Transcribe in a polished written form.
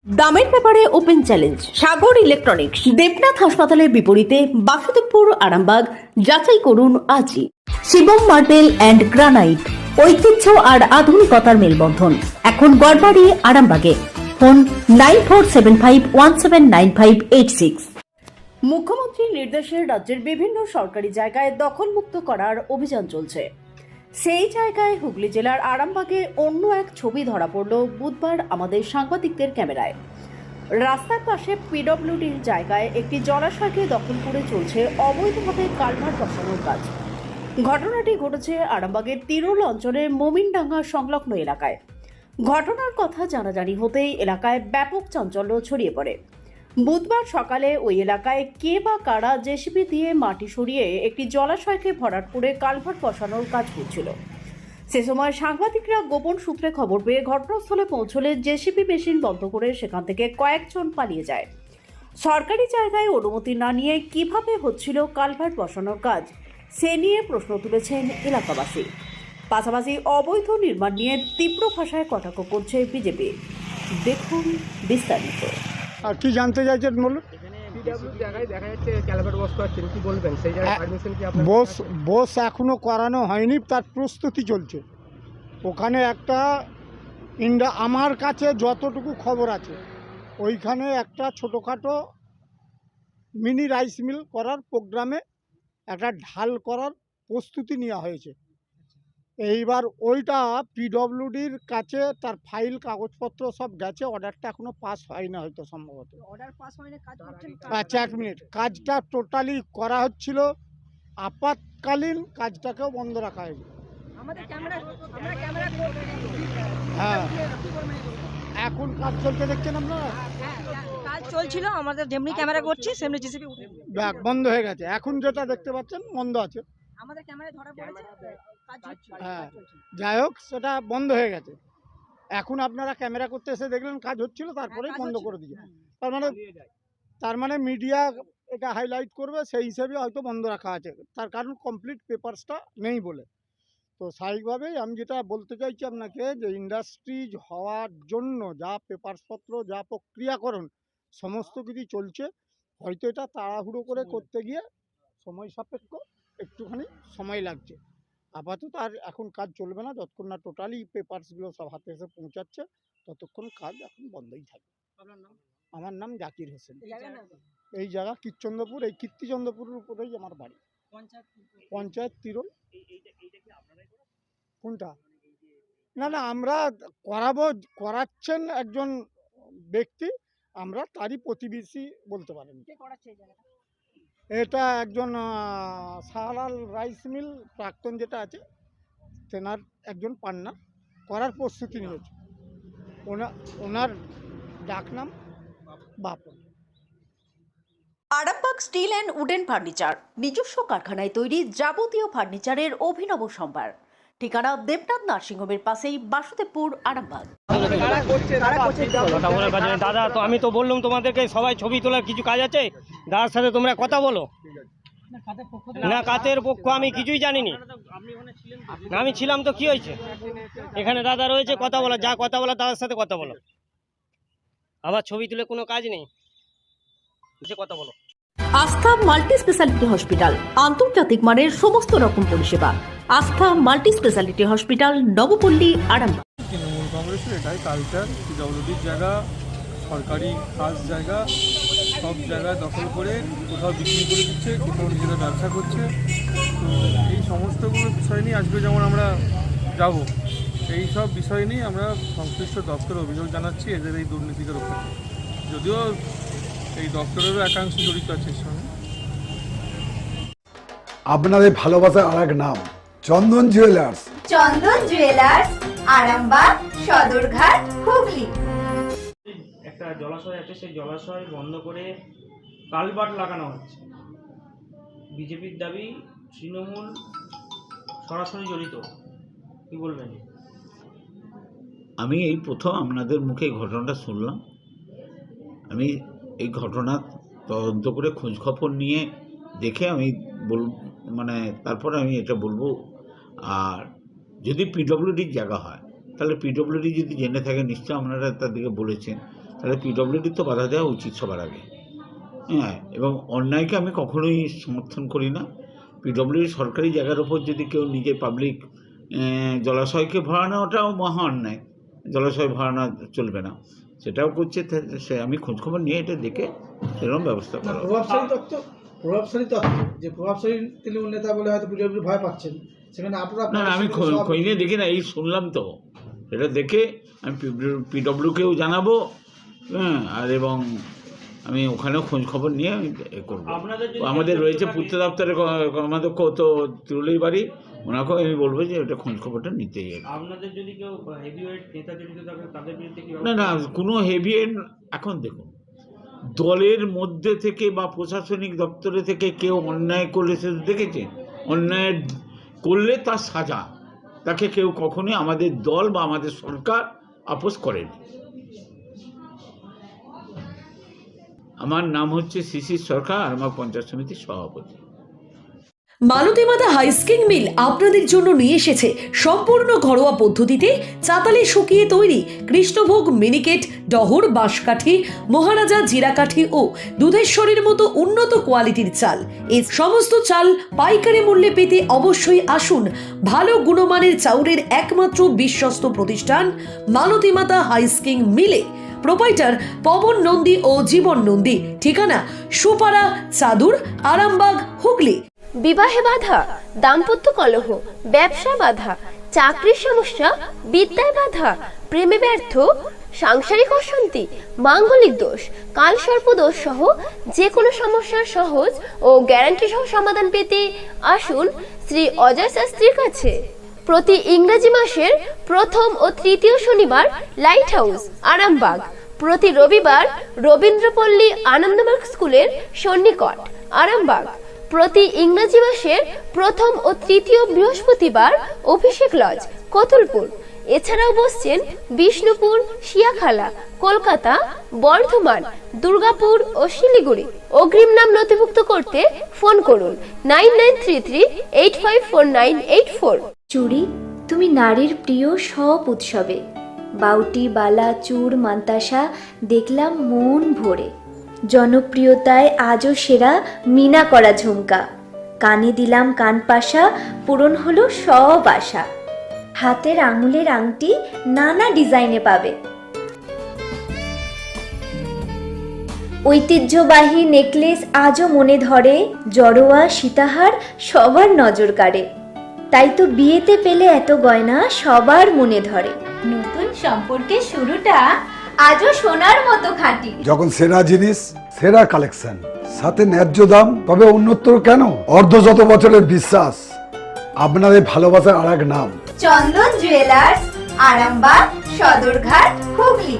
দামের ব্যাপারে open challenge সাগর electronics. Debnath হাসপাতালের বিপরীতে বাসুদেবপুর, আরামবাগ। যাচাই করুন আজই। শিবম মার্বেল অ্যান্ড গ্রানাইট, ঐতিহ্য আর আধুনিকতার মেলবন্ধন। এখন গড়বাড়ি, আরামবাগে। ফোন 9475179586। মুখ্যমন্ত্রীর নির্দেশে রাজ্যের বিভিন্ন সরকারি জায়গায় দখলমুক্ত করার অভিযান চলছে। সেই জায়গায় হুগলি জেলার আরামবাগে অন্য এক ছবি ধরা পড়ল বুধবার আমাদের সাংবাদিকদের ক্যামেরায়। রাস্তার পাশে পিডব্লিউডির জায়গায় একটি জলাশয়কে দখল করে চলছে অবৈধভাবে কালভার্ট বসানোর কাজ। ঘটনাটি ঘটেছে আরামবাগের তিরুল অঞ্চলের মোমিনডাঙ্গা সংলগ্ন এলাকায়। ঘটনার কথা জানাজানি হতেই এলাকায় ব্যাপক চাঞ্চল্য ছড়িয়ে পড়ে। বুধবার সকালে ওই এলাকায় কে বা কারা জেসিবি দিয়ে মাটি সরিয়ে একটি জলাশয়কে ভরাট করে কালভার্ট বসানোর কাজ করছিল। সে সময় সাংবাদিকরা গোপন সূত্রে খবর পেয়ে ঘটনাস্থলে পৌঁছলে জেসিবি মেশিন বন্ধ করে সেখান থেকে কয়েকজন পালিয়ে যায়। সরকারি জায়গায় অনুমতি না নিয়ে কিভাবে হচ্ছিল কালভার্ট বসানোর কাজ, সে নিয়ে প্রশ্ন তুলেছেন এলাকাবাসী। পাশাপাশি অবৈধ নির্মাণ নিয়ে তীব্র ভাষায় কটাক্ষ করছে বিজেপি। দেখুন বিস্তারিত। আর কি জানতে চাইছেন বলুন। বস এখনো করানো হয়নি, তার প্রস্তুতি চলছে। ওখানে একটা আমার কাছে যতটুকু খবর আছে, ওইখানে একটা ছোটোখাটো মিনি রাইস মিল করার প্রোগ্রামে একটা ঢাল করার প্রস্তুতি নেওয়া হয়েছে। এইবার ওইটা পিডব্লিউডির কাছে তার ফাইল কাগজপত্র সব গেছে, অর্ডারটা এখনো পাস হয়নি, হয়তো সম্ভবত। আচ্ছা, 1 মিনিট। কাজটা টোটালি করা হচ্ছিল, আপাতকালীন কাজটাকেও বন্ধ রাখা হয়েছে। হ্যাঁ, এখন কাজ চলতে দেখছেন আপনারা? কাজ চলছিল, আমাদের যেমনি ক্যামেরা করছি সেমনি জিসিবি ব্যাগ বন্ধ হয়ে গেছে। এখন যেটা দেখতে পাচ্ছেন বন্ধ আছে। আমাদের ক্যামেরায় ধরা পড়েছে। হ্যাঁ, যাই হোক, সেটা বন্ধ হয়ে গেছে। এখন আপনারা ক্যামেরা করতে এসে দেখলেন কাজ হচ্ছিল, তারপরেই বন্ধ করে দিয়ে। তার মানে মিডিয়া এটা হাইলাইট করবে, সেই হিসেবে হয়তো বন্ধ রাখা আছে। তার কারণ কমপ্লিট পেপারসটা নেই বলে। তো স্বাভাবিকভাবেই আমি যেটা বলতে চাইছি আপনাকে, যে ইন্ডাস্ট্রিজ হওয়ার জন্য যা পেপারসপত্র, যা প্রক্রিয়াকরণ সমস্ত কিছু চলছে। হয়তো এটা তাড়াহুড়ো করে করতে গিয়ে সময় সাপেক্ষ একটুখানি সময় লাগছে। আপাতত আর এখন কাজ চলবে না, যতক্ষণ না টোটালি পেপারসগুলো সব হাতে এসে পৌঁছাচ্ছে, ততক্ষণ কাজ এখন বন্ধই থাকবে। আমার নাম জাকির হোসেন। এই জায়গা কীর্তিচন্দ্রপুর, এই কীর্তিচন্দ্রপুরের উপরেই আমার বাড়ি। পঞ্চায়েত তিরুল। কোনটা? না না, আমরা করাচ্ছেন একজন ব্যক্তি, আমরা তারই প্রতিবেশী বলতে পারেন। এটা একজন শাহলাল রাইস মিল প্রাক্তন যেটা আছে, তেনার একজন পান্না করার প্রস্তুতি নিয়েছে। ওনার ডাকনাম Bapan. Arambagh steel and wooden furniture, নিজস্ব কারখানায় তৈরি যাবতীয় ফার্নিচারের অভিনব সম্ভার। ঠিকানা দেবনাথ নার্সিংহোমের পাশেই, বাসুদেবপুর, আরামবাগ। দাদা, তো আমি তো বললাম তোমাদেরকে সবাই ছবি তোলার কিছু কাজ আছে, দাদার সাথে তোমরা কথা বলো না। কাতের পক্ষ আমি কিছুই জানিনি। আমি ছিলাম তো কি হয়েছে, এখানে দাদা রয়েছে, কথা বলা, যা কথা বলা দাদার সাথে কথা বলো। আবার ছবি তুলে কোনো কাজ নেই, কথা বলো। আস্থা মাল্টি স্পেশালিটি হসপিটাল, আন্তর্জাতিক মানের সমস্ত রকম পরিষেবা। আস্থা multi speciality hospital, Nabapalli, Arambagh. Trinamool কংগ্রেসের এটাই কালচার, পিডব্লিউডির জায়গা, সরকারি কাজ জায়গা, সব জায়গায় দখল করে কোথাও বিক্রি করে দিচ্ছে, কোথাও নিজেরা ব্যবসা করছে। তো এই সমস্তগুলো বিষয় নিয়ে আজকে যেমন আমরা যাব, এই সব বিষয় নিয়ে আমরা সংশ্লিষ্ট দপ্তরে অভিযোগ জানাচ্ছি এদের এই দুর্নীতিকে রক্ষা করতে। যদিও এই দপ্তরেরও একাংশ জড়িত আছে এর সঙ্গে। আপনাদের ভালোবাসার আর এক নাম চন্দন জুয়েলার্স। চন্দন জুয়েলার্স, আরামবাগ, সদরঘাট, হুগলি। একটা জলাশয় আছে, সেই জলাশয় বন্ধ করে কালভার্ট লাগানো হচ্ছে। বিজেপির দাবি তৃণমূল সরাসরি জড়িত, কি বলবেন? আমি এই প্রথম আপনাদের মুখে এই ঘটনাটা শুনলাম। আমি এই ঘটনা তদন্ত করে খোঁজখবর নিয়ে দেখে আমি তারপরে আমি এটা বলবো। আর যদি পিডব্লিউডির জায়গা হয়, তাহলে পিডব্লিউডি যদি জেনে থাকে, নিশ্চয় আপনারা তাদেরকে বলেছেন তাহলে পিডব্লিউডি তো বাধা দেওয়া উচিত সবার আগে। হ্যাঁ, এবং অন্যায়কে আমি কখনোই সমর্থন করি না। পিডব্লিউডি সরকারি জায়গার ওপর যদি কেউ নিজে পাবলিক জলাশয়কে ভরানোটাও মহা অন্যায়, জলাশয় ভরানো চলবে না, সেটাও করছে। সে আমি খোঁজখবর নিয়ে এটা দেখে সেরকম ব্যবস্থা করা। প্রভাবশালী তত্ত্ব যে প্রভাবশালী তৃণমূল নেতা বলে হয়তো পিডব্লিউডি ভয় পাচ্ছেন, সেখানে আপনারা না আমি খোঁজ নিয়ে দেখি না, এই শুনলাম তো, এটা দেখে আমি পিডব্লিউকেও জানাবো। হ্যাঁ, আর এবং আমি ওখানেও খোঁজ খবর নিয়ে আমি এ করবো। আমাদের রয়েছে পূর্ত দপ্তরে আমাদের কত তিরুলেই বাড়ি, ওনাকেও আমি বলবো যে ওটা খোঁজ খবরটা নিতেই হবে। আপনাদের যদি কেউ হেভিওয়েট নেতা জড়িত থাকে তাদের বিরুদ্ধে কি? না, কোনো হেভিওয়েট, এখন দেখুন দলের মধ্যে থেকে বা প্রশাসনিক দপ্তরে থেকে কেউ অন্যায় করলে সে দেখেছে, অন্যায় করলে তার সাজা, তাকে কেউ কখনোই আমাদের দল বা আমাদের সরকার আপোস করেনি। আমার নাম হচ্ছে শিশির সরকার, আর আমার পঞ্চায়েত সমিতির সভাপতি। মালতী মাতা হাইস্কিং মিল আপনাদের জন্য নিয়ে এসেছে সম্পূর্ণ ঘরোয়া পদ্ধতিতে চাতালে শুকিয়ে তৈরি কৃষ্ণভোগ মিনিকেট, ডহর, বাঁশকাঠি, মহারাজা জিরাকাঠি ও দুধেশ্বরীর মতো উন্নত কোয়ালিটির চাল। এই সমস্ত চাল পাইকারি মূল্যে পেতে অবশ্যই আসুন ভালো গুণমানের চাউলের একমাত্র বিশ্বস্ত প্রতিষ্ঠান মালতী মাতা হাইস্কিং মিলে। প্রোপাইটার পবন নন্দী ও জীবন নন্দী। ঠিকানা সুপারা, চাদুর, আরামবাগ, হুগলি। বিবাহে বাধা, দাম্পত্য কলহ, ব্যবসা বাধা, চাকরির সমস্যা, বিদ্যায় বাধা, প্রেমে ব্যর্থ, সাংসারিক অশান্তি, মাঙ্গলিক দোষ, কালসর্প দোষ সহ যে কোনো সমস্যার সহজ ও গ্যারান্টি সহ সমাধান পেতে আসুন শ্রী অজয় শাস্ত্রীর কাছে। প্রতি ইংরেজি মাসের প্রথম ও তৃতীয় শনিবার লাইট হাউস, আরামবাগ। প্রতি রবিবার রবীন্দ্রপল্লী আনন্দমার্গ স্কুলের সন্নিকট, আরামবাগ। প্রতি ইংরেজি মাসের প্রথম ও তৃতীয় বৃহস্পতিবার অভিষেক লজ, কতুলপুর। এছাড়াও বসছেন বিষ্ণুপুর, শিয়াখালা, কলকাতা, বর্ধমান, দুর্গাপুর ও শিলিগুড়ি। অগ্রিম নাম নথিভুক্ত করতে ফোন করুন 9933854984। চুড়ি তুমি নারীর প্রিয় সব উৎসবে, বাউটি, বালা, চূড়, মান্তাসা দেখলাম মন ভরে। জনপ্রিয়তায় আজও সেরা মিনা করা ঝুমকা, কানে দিলাম কানপাশা, পূরণ হলো সব আশা। হাতের আঙুলের আংটি নানা ডিজাইনে পাবে, ঐতিহ্যবাহী নেকলেস আজও মনে ধরে, জড়োয়া, সীতাহার সবার নজর কাড়ে। তাই তো বিয়েতে পেলে এত গয়না সবার মনে ধরে। নতুন সম্পর্কের শুরুটা আজও সোনার মতো খাঁটি। যখন সেরা জিনিস, সেরা কালেকশন, সাথে ন্যায্য দাম, তবে উন্নতর কেন? অর্ধশত বছরের বিশ্বাস, আপনাদের ভালোবাসার আর এক নাম চন্দন জুয়েলার্স, আরামবাগ, সদরঘাট, হুগলি।